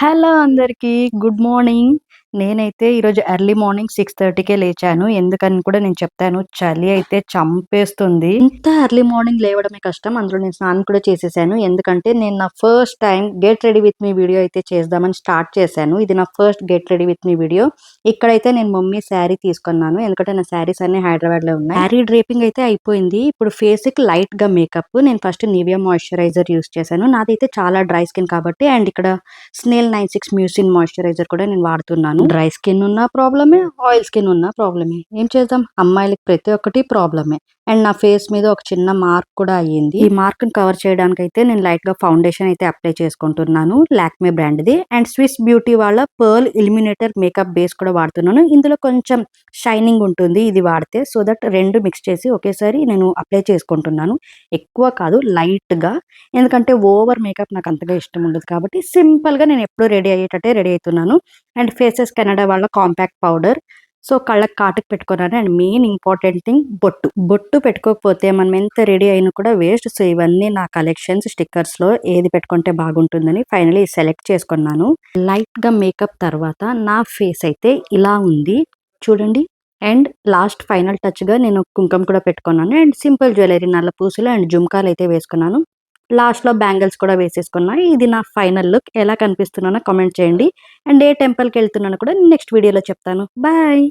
Hello అందరికీ. Good morning. నేనైతే ఈరోజు ఎర్లీ మార్నింగ్ 6:30కే లేచాను. ఎందుకని కూడా నేను చెప్తాను. చలి అయితే చంపేస్తుంది. ఇంత ఎర్లీ మార్నింగ్ లేవడమే కష్టం. అందులో నేను స్నానం కూడా చేసేసాను. ఎందుకంటే నేను నా first time get ready with me video అయితే చేద్దామని స్టార్ట్ చేశాను. ఇది నా first get ready with me video. ఇక్కడైతే నేను మమ్మీ శారీ తీసుకున్నాను. ఎందుకంటే నా శారీస్ అన్ని హైదరాబాద్‌లో ఉన్నాయి. శారీ డ్రేపింగ్ అయితే అయిపోయింది. ఇప్పుడు ఫేస్‌కి లైట్‌గా మేకప్. నేను ఫస్ట్ నివియా మాయిశ్చరైజర్ యూజ్ చేశాను. నాదైతే చాలా డ్రై స్కిన్ కాబట్టి అండ్ ఇక్కడ స్నేల్ 96 మ్యూసిన్ మాయిశ్చరైజర్ కూడా నేను వాడుతున్నాను. డ్రై స్కిన్ ఉన్న ప్రాబ్లమే, ఆయిల్ స్కిన్ ఉన్న ప్రాబ్లమే. ఏం చేద్దాం, అమ్మాయిలకి ప్రతి ఒక్కటి ప్రాబ్లమే. అండ్ నా ఫేస్ మీద ఒక చిన్న మార్క్ కూడా అయ్యింది. ఈ మార్క్ ని కవర్ చేయడానికి అయితే నేను లైట్ గా ఫౌండేషన్ అయితే అప్లై చేసుకుంటున్నాను. లాక్మే బ్రాండ్ది అండ్ స్విస్ బ్యూటీ వాళ్ళ పర్ల్ ఇల్యూమినేటర్ మేకప్ బేస్ కూడా వాడుతున్నాను. ఇందులో కొంచెం షైనింగ్ ఉంటుంది ఇది వాడితే, సో దట్ రెండు మిక్స్ చేసి ఒకేసారి నేను అప్లై చేసుకుంటున్నాను. ఎక్కువ కాదు, లైట్ గా. ఎందుకంటే ఓవర్ మేకప్ నాకు అంతగా ఇష్టం ఉండదు కాబట్టి సింపుల్ గా నేను ఎప్పుడు రెడీ అయ్యేటట్టే రెడీ అవుతున్నాను. అండ్ ఫేసెస్ కెనడా వాళ్ళ కాంపాక్ట్ పౌడర్, సో కళ్ళకి కాటుకు పెట్టుకున్నాను. అండ్ మెయిన్ ఇంపార్టెంట్ థింగ్ బొట్టు పెట్టుకోకపోతే మనం ఎంత రెడీ అయినా కూడా వేస్ట్. సో ఇవన్నీ నా కలెక్షన్స్ స్టిక్కర్స్ లో ఏది పెట్టుకుంటే బాగుంటుందని ఫైనలీ సెలెక్ట్ చేసుకున్నాను. లైట్ గా మేకప్ తర్వాత నా ఫేస్ అయితే ఇలా ఉంది చూడండి. అండ్ లాస్ట్ ఫైనల్ టచ్ గా నేను కుంకుమ కూడా పెట్టుకున్నాను. అండ్ సింపుల్ జ్యువెలరీ నల్ల పూసలు అండ్ జుమ్కాలు అయితే వేసుకున్నాను. లాస్ట్ లో బ్యాంగిల్స్ కూడా వేసేసుకున్నా. ఇది నా ఫైనల్ లుక్. ఎలా కనిపిస్తున్నానో కామెంట్ చేయండి. అండ్ ఏ టెంపుల్ కి వెళ్తున్నానో కూడా నెక్స్ట్ వీడియోలో చెప్తాను. బాయ్.